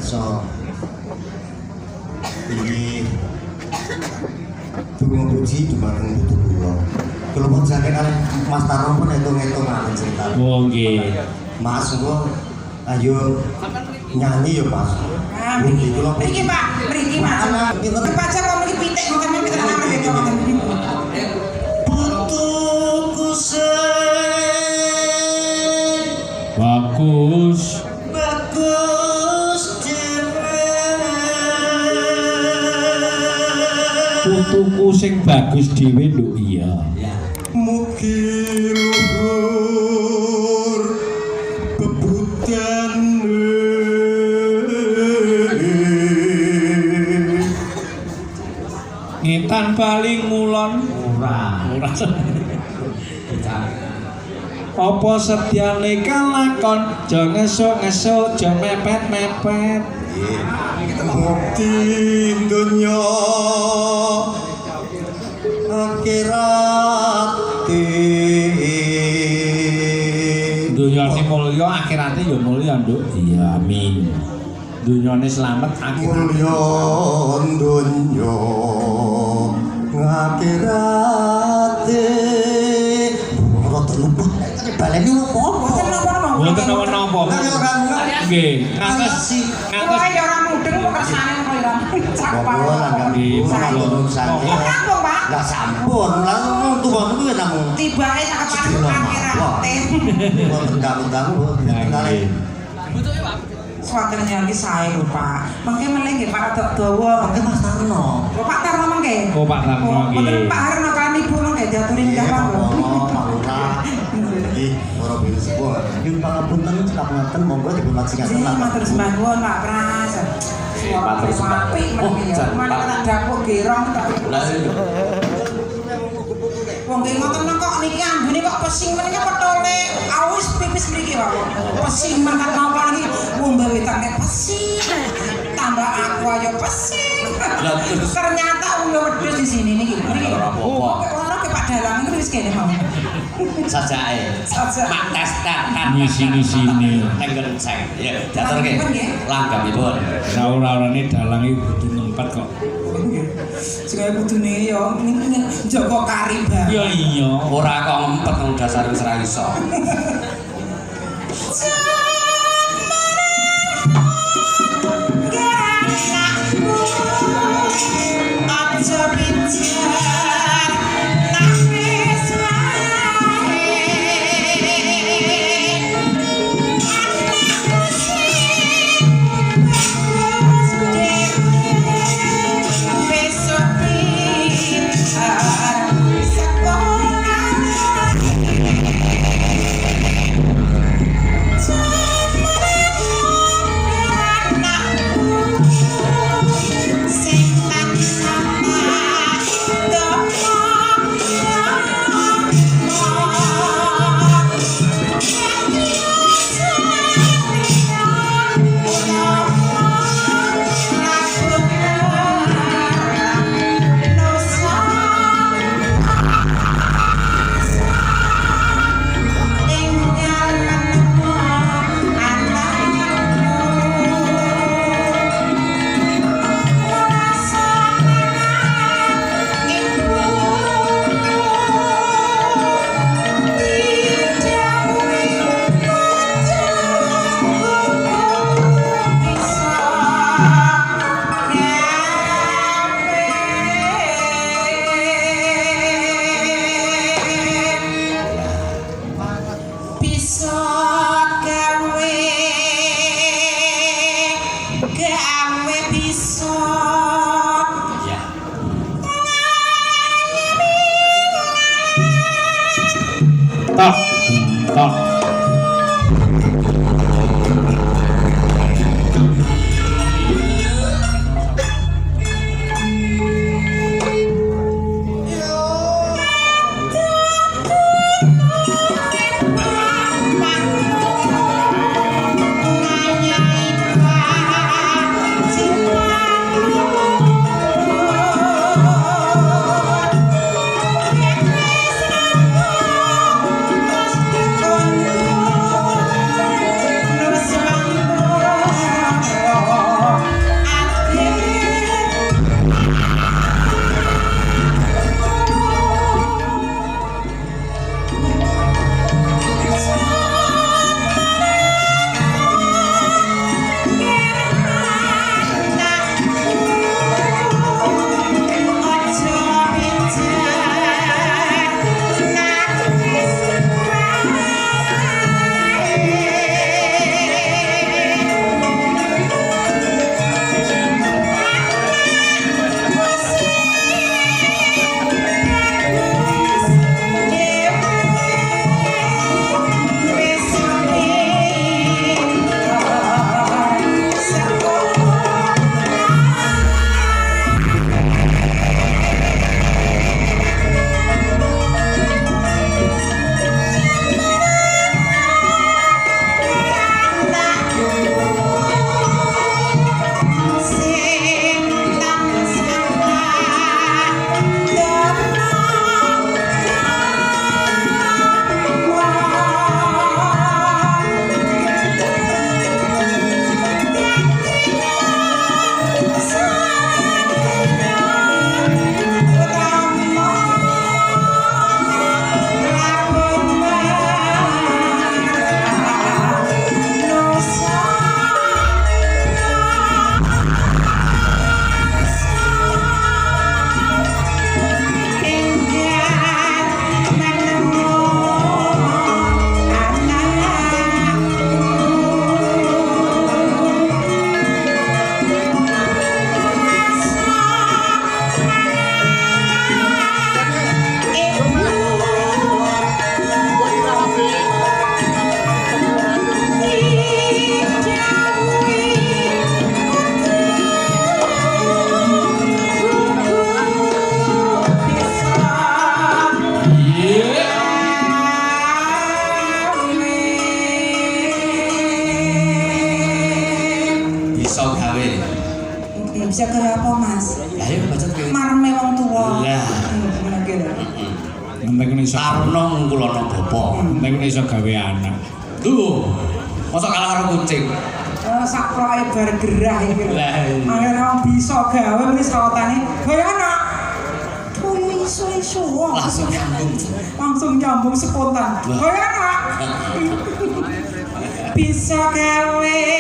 kersa ini durung puji dumarang butuh kula. Kula pun sakekan Mas Tarno pun hitung-hitung aja cerita. Oh nggih. Mas engko ayo nyanyi ya Mas. Mriki kula mriki Pak, mriki Mas. Kepacar kok mriki pitik ngoten mriki tenan mriki. Putuku Bagus. bagus dhewe. Putuku sing bagus dhewe lho iya. Mugi luhur bebudane. Ngetan paling ngulon Ora. ora. Apa setyane kalakon aja ngesuk-ngesuk aja mepet-mepet. Mukti dunya akhirat. Dunya sing mulya akhirate ya mulya nduk. Iya amin. Dunyane slamet akhirate Mulya dunya akhirat. Ora terlupa. Baleni opo? Mboten napa-napa. Nggih, ngantos Kok ya ora mudeng kok kersane kok ya. Nggih, monggo. Kampung Pak. Lah sampun, lah tuwa niku ya namung. Tibake cakepan akhirate. Wonten dalu-dalu Nggih. Suwatene iki sae lho Pak. Mengke meneh nggih Pak rada dawa. Oke Mas Tarno. Lho Pak Tarno mengke. Oh Pak Tarno nggih. Mboten Pak Harno kan ibu mengke diaturin Iya, Pak. Pak Lurah. Iki ora bisa sepuh. Nyun pangapunten ngapunten monggo dipun lajengaken. Matur sembah nuwun Pak Pras. Matur sembah. Oh, jan Pak dapur gerong tak. Lah Wong nggih ngoten kok niki ambune kok pesing meniki petole. Awis pipis mriki Pak. Pesing mangkat napa niki ngombe wetan kek pesing. Tambah aku ayo pesing. Ternyata ulo wedhus di sini niki. Mriki. Oh, ora ke Pak Dalang iki wis kene mau. Sajake. Sajak. Tes kan ngisi-ngisini. ning genceng. Ya, diaturke. Langgapipun. Ora-orane dalang iki kudu nempat kok. Sing kudune ya njaga kari bareng. Ya iya. Ora kok ngempet nang dasar wis ra iso. Tok. Tok. Thank you. Bisa gawe apa, Mas? Ayo bacot kowe. Marme wong tuwa. Lah. Ngono ki lho. Entek iso Taruna ngkulana bapak. entek iso gawe anak. Tuh. Mosok kalah karo kucing. Sakroke bar gerah iki lho. Lah. Angger wong bisa gawe muni sawetane. Gawe anak. Iso langsung nyambung spontan. Gawe anak. Bisa gawe